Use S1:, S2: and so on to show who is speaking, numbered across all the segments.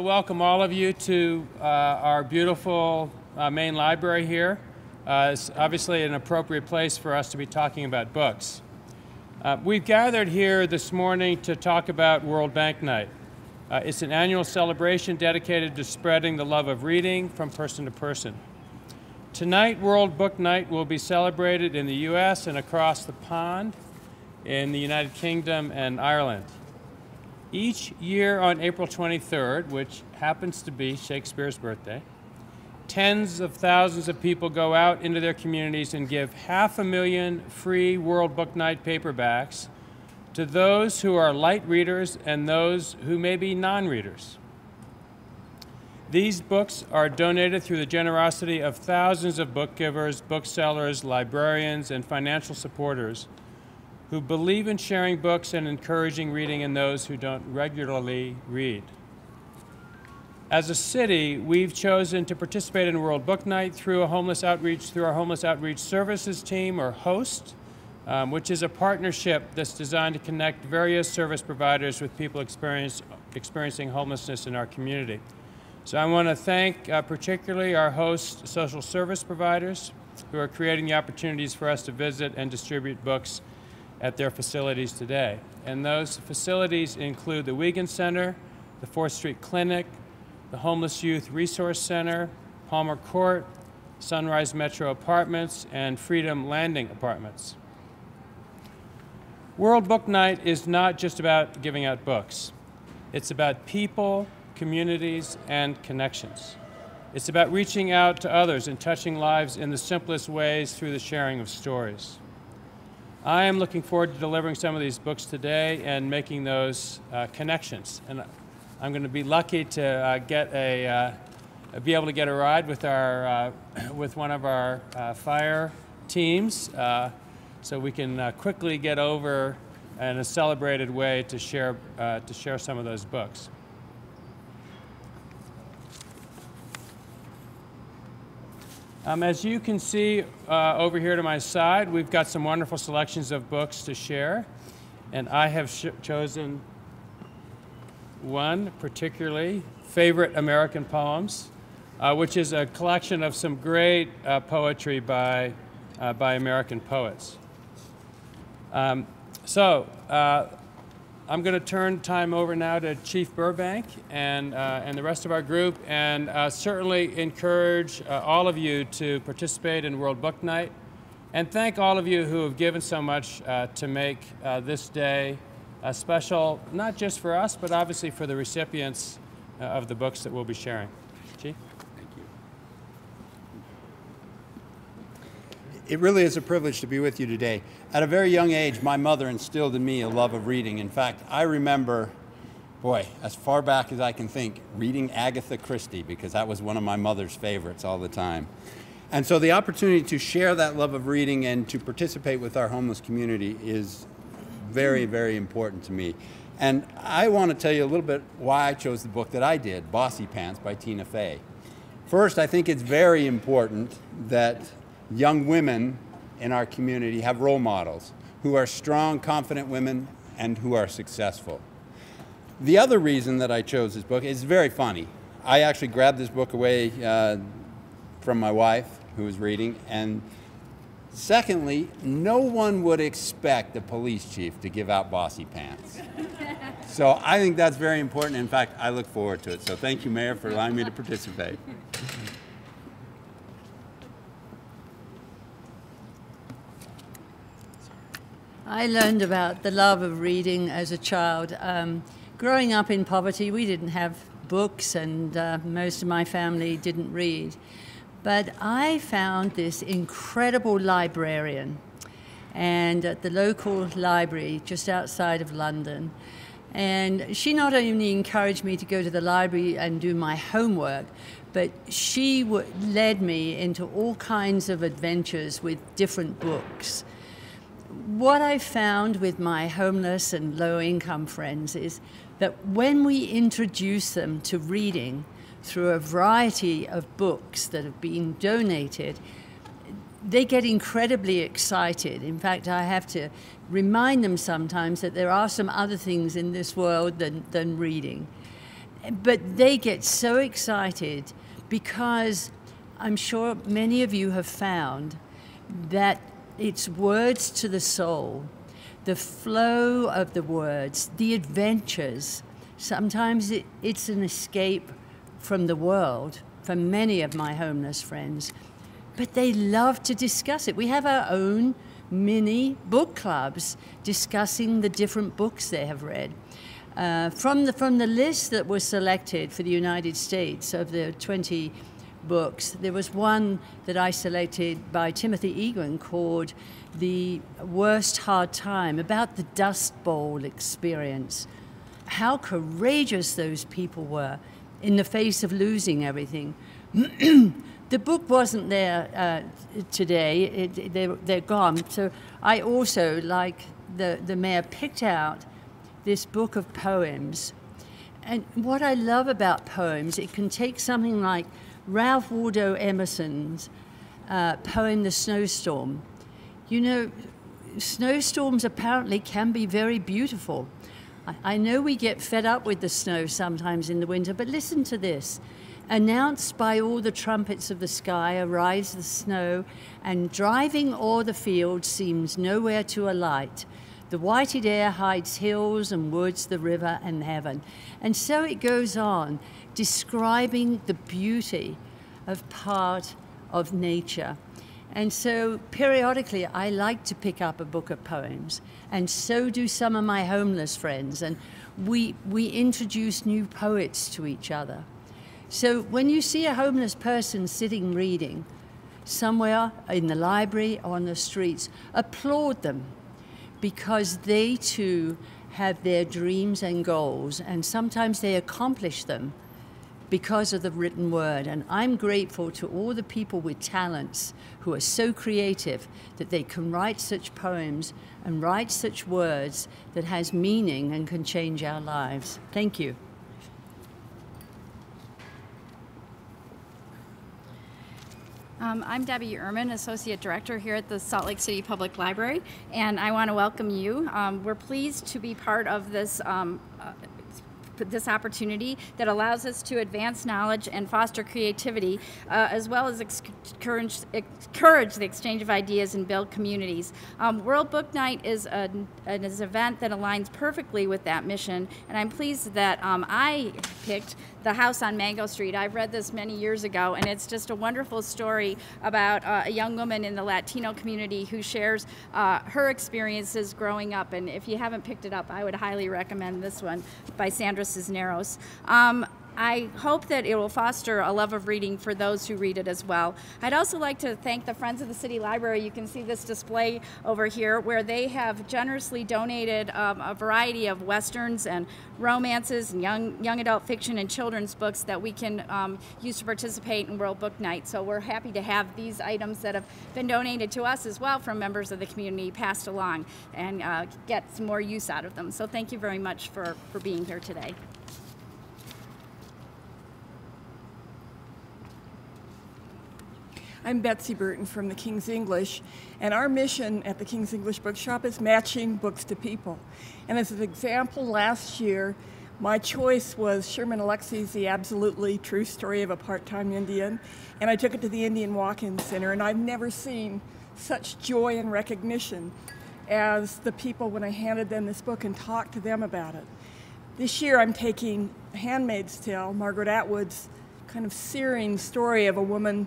S1: to welcome all of you to our beautiful main library here. It's obviously an appropriate place for us to be talking about books. We've gathered here this morning to talk about World Bank Night. It's an annual celebration dedicated to spreading the love of reading from person to person. Tonight, World Book Night will be celebrated in the U.S. and across the pond in the United Kingdom and Ireland. Each year on April 23rd, which happens to be Shakespeare's birthday, tens of thousands of people go out into their communities and give 500,000 free World Book Night paperbacks to those who are light readers and those who may be non-readers. These books are donated through the generosity of thousands of book givers, booksellers, librarians, and financial supporters who believe in sharing books and encouraging reading in those who don't regularly read. As a city, we've chosen to participate in World Book Night through our Homeless Outreach Services team, or HOST, which is a partnership that's designed to connect various service providers with people experiencing homelessness in our community. So I want to thank particularly our HOST social service providers who are creating the opportunities for us to visit and distribute books at their facilities today. And those facilities include the Wiegand Center, the 4th Street Clinic, the Homeless Youth Resource Center, Palmer Court, Sunrise Metro Apartments, and Freedom Landing Apartments. World Book Night is not just about giving out books. It's about people, communities, and connections. It's about reaching out to others and touching lives in the simplest ways through the sharing of stories. I am looking forward to delivering some of these books today and making those connections. And I'm going to be lucky to be able to get a ride with with one of our fire teams, so we can quickly get over in a celebrated way to share some of those books. As you can see over here to my side, we've got some wonderful selections of books to share, and I have chosen one particularly, Favorite American Poems, which is a collection of some great poetry by American poets. I'm going to turn time over now to Chief Burbank and the rest of our group, and certainly encourage all of you to participate in World Book Night, and thank all of you who have given so much to make this day special, not just for us, but obviously for the recipients of the books that we'll be sharing. Chief?
S2: Thank you. It really is a privilege to be with you today. At a very young age, my mother instilled in me a love of reading. In fact, I remember, boy, as far back as I can think, reading Agatha Christie, because that was one of my mother's favorites all the time. And so the opportunity to share that love of reading and to participate with our homeless community is very, very important to me. And I want to tell you a little bit why I chose the book that I did, Bossy Pants by Tina Fey. First, I think it's very important that young women in our community have role models who are strong, confident women and who are successful. The other reason that I chose this book is very funny. I actually grabbed this book away from my wife, who was reading, and secondly, no one would expect the police chief to give out Bossy Pants. So I think that's very important. In fact, I look forward to it. So thank you, Mayor, for allowing me to participate.
S3: I learned about the love of reading as a child. Growing up in poverty, we didn't have books, and most of my family didn't read. But I found this incredible librarian, and at the local library just outside of London. And she not only encouraged me to go to the library and do my homework, but she led me into all kinds of adventures with different books. What I found with my homeless and low-income friends is that when we introduce them to reading through a variety of books that have been donated, they get incredibly excited. In fact, I have to remind them sometimes that there are some other things in this world than reading. But they get so excited because I'm sure many of you have found that it's words to the soul, the flow of the words, the adventures. Sometimes it's an escape from the world for many of my homeless friends, but they love to discuss it. We have our own mini book clubs discussing the different books they have read. From the list that was selected for the United States of the 20 books, there was one that I selected by Timothy Egan called The Worst Hard Time, about the Dust Bowl experience. How courageous those people were in the face of losing everything. The book wasn't there today, they're gone. So I also, like the mayor, picked out this book of poems. And what I love about poems, it can take something like Ralph Waldo Emerson's poem, The Snowstorm. You know, snowstorms apparently can be very beautiful. I know we get fed up with the snow sometimes in the winter, but listen to this. Announced by all the trumpets of the sky, arrives the snow, and driving o'er the field seems nowhere to alight. The whited air hides hills and woods, the river and heaven. And so it goes on, describing the beauty of part of nature. And so periodically I like to pick up a book of poems, and so do some of my homeless friends, and we introduce new poets to each other. So when you see a homeless person sitting reading somewhere in the library or on the streets, applaud them, because they too have their dreams and goals, and sometimes they accomplish them because of the written word. And I'm grateful to all the people with talents who are so creative that they can write such poems and write such words that has meaning and can change our lives. Thank you.
S4: I'm Debbie Ehrman, Associate Director here at the Salt Lake City Public Library, and I want to welcome you. We're pleased to be part of this this opportunity that allows us to advance knowledge and foster creativity, as well as encourage the exchange of ideas and build communities. World Book Night is an event that aligns perfectly with that mission, and I'm pleased that I picked The House on Mango Street. I've read this many years ago, and it's just a wonderful story about a young woman in the Latino community who shares her experiences growing up. And if you haven't picked it up, I would highly recommend this one by Sandra Cisneros. I hope that it will foster a love of reading for those who read it as well. I'd also like to thank the Friends of the City Library. You can see this display over here where they have generously donated a variety of westerns and romances and young adult fiction and children's books that we can use to participate in World Book Night. So we're happy to have these items that have been donated to us as well from members of the community passed along and get some more use out of them. So thank you very much for being here today.
S5: I'm Betsy Burton from the King's English, and our mission at the King's English Bookshop is matching books to people. And as an example, last year, my choice was Sherman Alexie's The Absolutely True Story of a Part-Time Indian, and I took it to the Indian Walk-In Center, and I've never seen such joy and recognition as the people when I handed them this book and talked to them about it. This year I'm taking Handmaid's Tale, Margaret Atwood's kind of searing story of a woman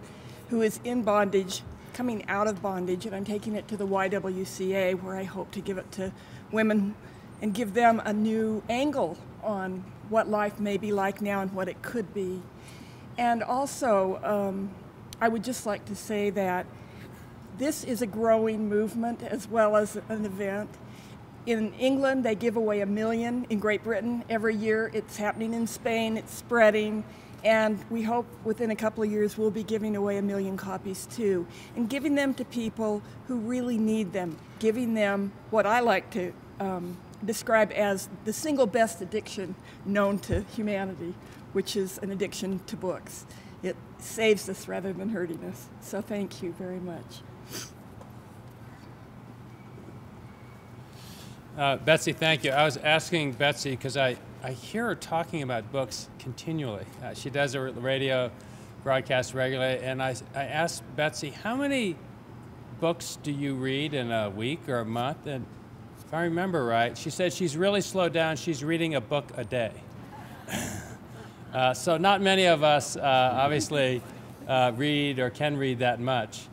S5: who is in bondage, coming out of bondage, and I'm taking it to the YWCA, where I hope to give it to women and give them a new angle on what life may be like now and what it could be. And also, I would just like to say that this is a growing movement as well as an event. In England, they give away 1 million. In Great Britain, every year. It's happening in Spain, it's spreading. And we hope within a couple of years we'll be giving away 1 million copies too, and giving them to people who really need them, giving them what I like to describe as the single best addiction known to humanity, which is an addiction to books. It saves us rather than hurting us. So thank you very much.
S1: Betsy, thank you. I was asking Betsy because I hear her talking about books continually. She does a radio broadcast regularly, and I asked Betsy, how many books do you read in a week or a month? And if I remember right, she said she's really slowed down. She's reading a book a day. So not many of us obviously read or can read that much.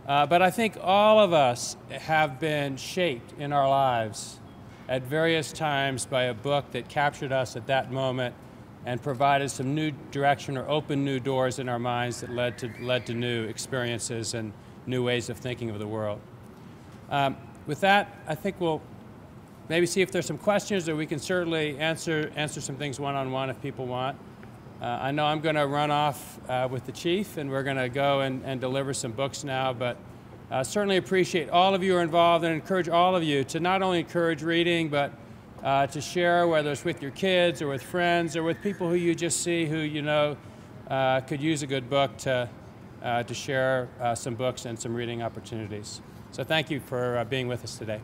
S1: But I think all of us have been shaped in our lives at various times by a book that captured us at that moment and provided some new direction or opened new doors in our minds that led to new experiences and new ways of thinking of the world. With that, I think we'll maybe see if there's some questions, or we can certainly answer some things one-on-one if people want. I know I'm going to run off with the chief, and we're going to go and deliver some books now, but certainly appreciate all of you who are involved and encourage all of you to not only encourage reading, but to share, whether it's with your kids or with friends or with people who you just see who you know could use a good book to share some books and some reading opportunities. So thank you for being with us today.